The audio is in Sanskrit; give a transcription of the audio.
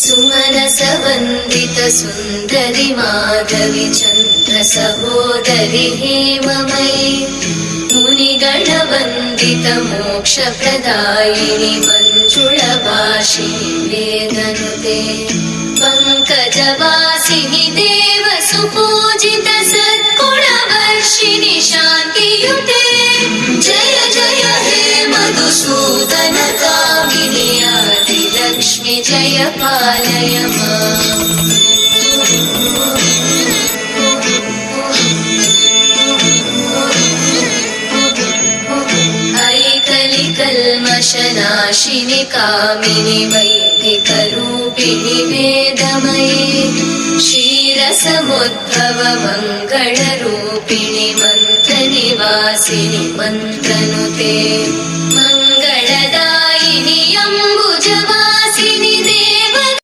सुमनसवन्दित सुन्दरि माधवि चन्द्र सहोदरि हेममयि मुनिगणवन्दित मोक्षप्रदायिनि मञ्जुळभाषिणि वेदनुते पङ्कजवासिनि देव सुपूजित सद्गुणवर्षिणि शान्तियुते जय जय हे मधुसूदन कामिनि आदिलक्ष्मि जय पालय माम्। कल्मषनाशिनि कामिनि वैदिकरूपिणि वेदमये क्षीरसमुद्भव मङ्गलरूपिणि मन्त्रनिवासिनि मन्त्रनुते मङ्गलदायिनि अम्बुजवासिनि